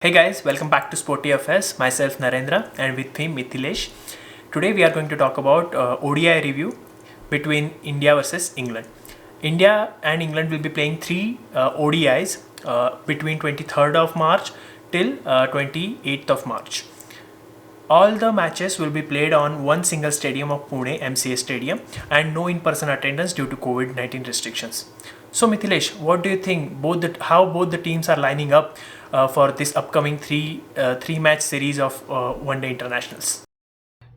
Hey guys, welcome back to Sporty FS. Myself Narendra and with me Mithilesh. Today we are going to talk about ODI review between India versus England. India and England will be playing three ODIs between 23rd of March till 28th of March. All the matches will be played on one single stadium of Pune MCA Stadium and no in-person attendance due to COVID-19 restrictions. So Mithilesh, what do you think how both the teams are lining up for this upcoming three match series of one day internationals?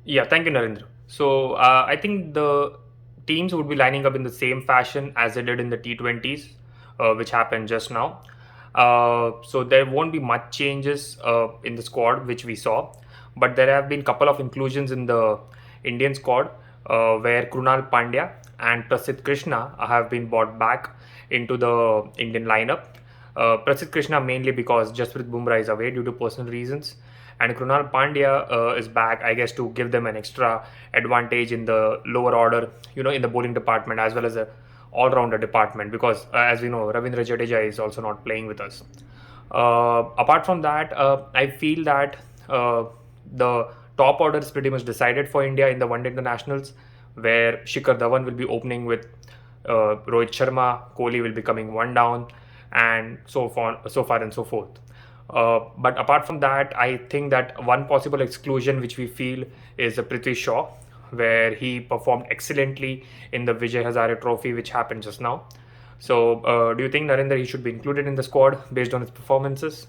Yeah, thank you, Narendra. I think the teams would be lining up in the same fashion as they did in the T20s, which happened just now. So there won't be much changes in the squad which we saw, but there have been couple of inclusions in the Indian squad where Krunal Pandya and Prasidh Krishna have been brought back into the Indian lineup. Prasidh Krishna mainly because Jasprit Bumrah is away due to personal reasons, and Krunal Pandya is back, I guess, to give them an extra advantage in the lower order, in the bowling department as well as the all-rounder department. Because as we know, Ravindra Jadeja is also not playing with us. Apart from that, I feel that the top order is pretty much decided for India in the one-day internationals, where Shikhar Dhawan will be opening with Rohit Sharma, Kohli will be coming one down, and so far and so forth. But apart from that, I think that one possible exclusion which we feel is Prithvi Shaw, where he performed excellently in the Vijay Hazare Trophy, which happened just now. Do you think Narendra he should be included in the squad based on his performances?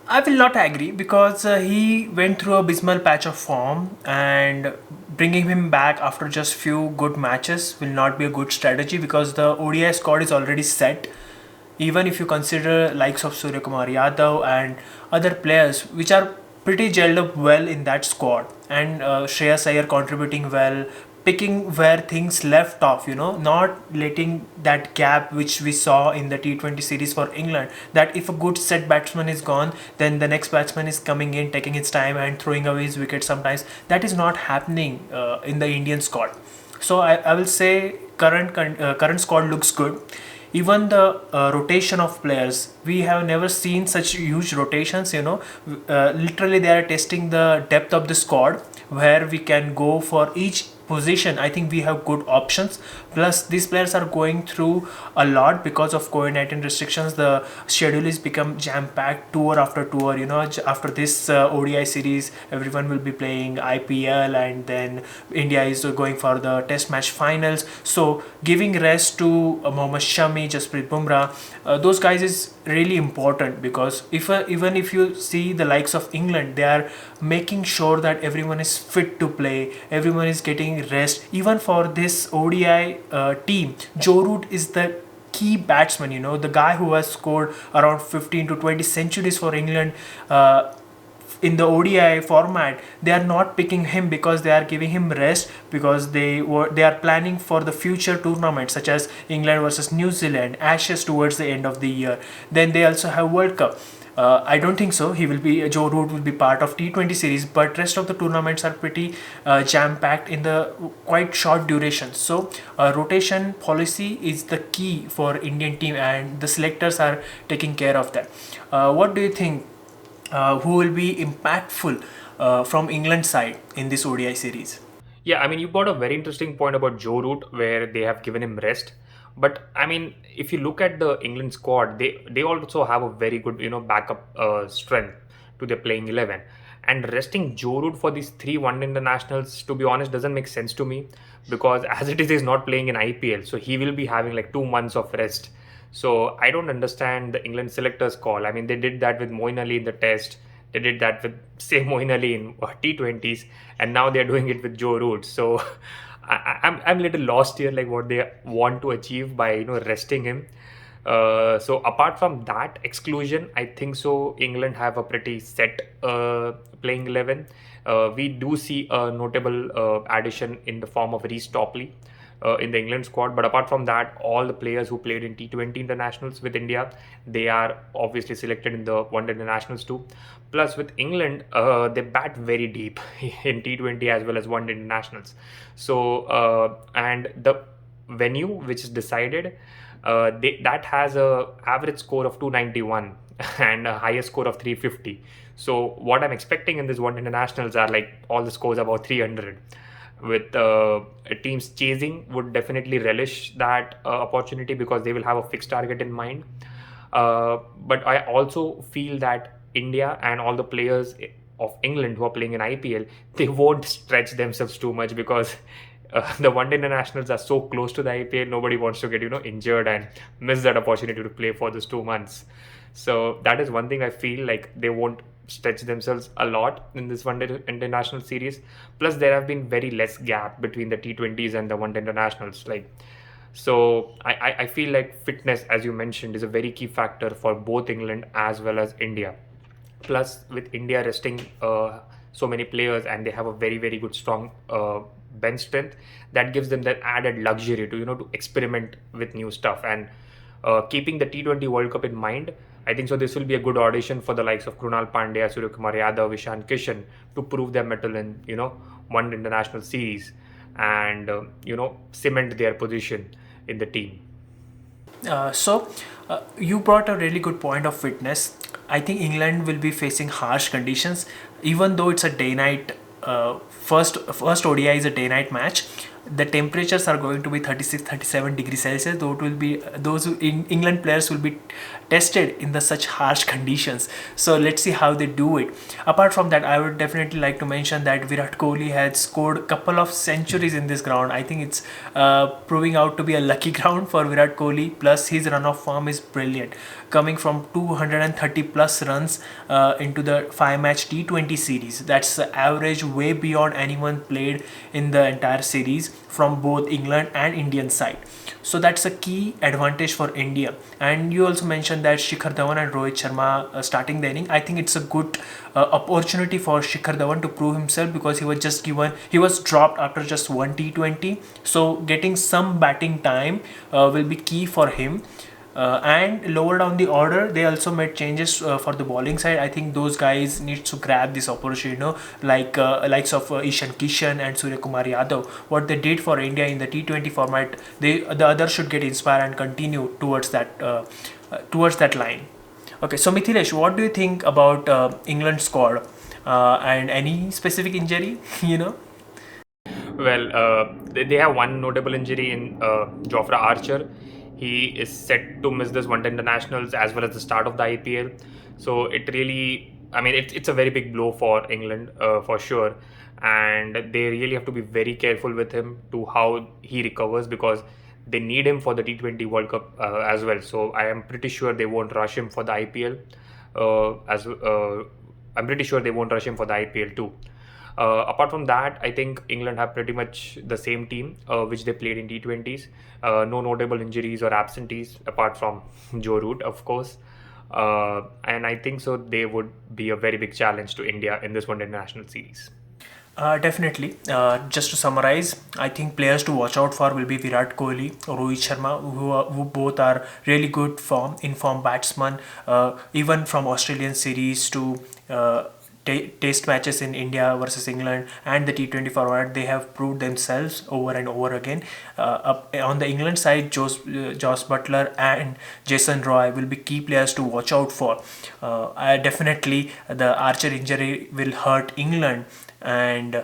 I will not agree because he went through a abysmal patch of form, and bringing him back after just few good matches will not be a good strategy because the ODI squad is already set. Even if you consider likes of Surya Kumar Yadav and other players which are pretty gelled up well in that squad, and Shreyas Iyer contributing well, picking where things left off, not letting that gap which we saw in the T20 series for England, that if a good set batsman is gone, then the next batsman is coming in, taking his time and throwing away his wicket sometimes. That is not happening in the Indian squad. So I will say current squad looks good. Even the rotation of players, we have never seen such huge rotations. Literally they are testing the depth of the squad, where we can go for each position. I think we have good options. Plus, these players are going through a lot because of COVID-19 restrictions. The schedule is become jam-packed tour after tour. After this ODI series, everyone will be playing IPL, and then India is going for the Test match finals. So, giving rest to Mohammad Shami, Jasprit Bumrah, those guys is really important because even if you see the likes of England, they are making sure that everyone is fit to play, everyone is getting rest. Even for this ODI team, Joe Root is the key batsman, the guy who has scored around 15 to 20 centuries for England. In the ODI format, they are not picking him because they are giving him rest, because they are planning for the future tournaments such as England versus New Zealand, Ashes towards the end of the year. Then they also have World Cup. I don't think so. Joe Root will be part of T20 series, but rest of the tournaments are pretty jam-packed in the quite short duration. So rotation policy is the key for Indian team, and the selectors are taking care of that. What do you think? Who will be impactful from England side in this ODI series? Yeah, I mean, you brought a very interesting point about Joe Root, where they have given him rest. But I mean, if you look at the England squad, they also have a very good backup strength to their playing 11. And resting Joe Root for these three one internationals, to be honest, doesn't make sense to me because as it is, he's not playing in IPL, so he will be having like 2 months of rest. So I don't understand the England selectors call. I mean, they did that with Moeen Ali in the Test. They did that with say Moeen Ali in T20s, and now they're doing it with Joe Root. So I'm a little lost here, like what they want to achieve by resting him. So apart from that exclusion, I think so England have a pretty set playing 11. We do see a notable addition in the form of Reece Topley in the England squad. But apart from that, all the players who played in T20 internationals with India, they are obviously selected in the one day internationals too. Plus, with England, they bat very deep in T20 as well as one day internationals. And the venue which is decided, that has a average score of 291 and a highest score of 350. So what I'm expecting in this one internationals are like all the scores about 300. With teams chasing would definitely relish that opportunity because they will have a fixed target in mind. But I also feel that India and all the players of England who are playing in IPL, they won't stretch themselves too much because the one day internationals are so close to the IPL. Nobody wants to get injured and miss that opportunity to play for those 2 months. So that is one thing I feel like they won't stretch themselves a lot in this one day international series. Plus, there have been very less gap between the T20s and the one day internationals. So I feel like fitness, as you mentioned, is a very key factor for both England as well as India. Plus, with India resting so many players and they have a very very good strong bench strength, that gives them that added luxury to to experiment with new stuff. And keeping the T20 World Cup in mind, I think so this will be a good audition for the likes of Krunal Pandya, Suryakumar Yadav, Ishan Kishan to prove their mettle in one international series and cement their position in the team. You brought a really good point of fitness. I think England will be facing harsh conditions, even though it's a day-night. First ODI is a day-night match. The temperatures are going to be 36, 37 degrees Celsius. England players will be tested in the such harsh conditions. So let's see how they do it. Apart from that, I would definitely like to mention that Virat Kohli had scored a couple of centuries in this ground. I think it's proving out to be a lucky ground for Virat Kohli. Plus, his run of form is brilliant, coming from 230 plus runs into the 5-match T20 series. That's the average way beyond anyone played in the entire series from both England and Indian side. So that's a key advantage for India. And you also mentioned that Shikhar Dhawan and Rohit Sharma starting the inning. I think it's a good opportunity for Shikhar Dhawan to prove himself because he was dropped after just one T20. So getting some batting time will be key for him. And lower down the order, they also made changes for the bowling side. I think those guys need to grab this opportunity, like likes of Ishan Kishan and Surya Kumar Yadav. What they did for India in the T20 format, the others should get inspired and continue towards that line. Okay, so Mithilesh, what do you think about England squad and any specific injury? Well, they have one notable injury in Jofra Archer. He is set to miss this one day internationals as well as the start of the IPL. So it really, I mean, it's a very big blow for England for sure, and they really have to be very careful with him to how he recovers because they need him for the T20 World Cup as well. So I am pretty sure they won't rush him for the IPL. As I'm pretty sure they won't rush him for the IPL too. Apart from that, I think England have pretty much the same team which they played in T20s. No notable injuries or absentees apart from Joe Root, of course. And I think so they would be a very big challenge to India in this one international series. Definitely. Just to summarize, I think players to watch out for will be Virat Kohli, Rohit Sharma, who both are really good in-form batsmen. Even from Australian series to test matches in India versus England and the T20 format, they have proved themselves over and over again. On the England side, Josh Butler and Jason Roy will be key players to watch out for. Definitely, the Archer injury will hurt England, and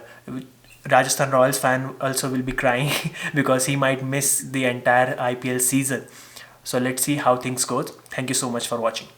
Rajasthan Royals fan also will be crying because he might miss the entire IPL season. So let's see how things go. Thank you so much for watching.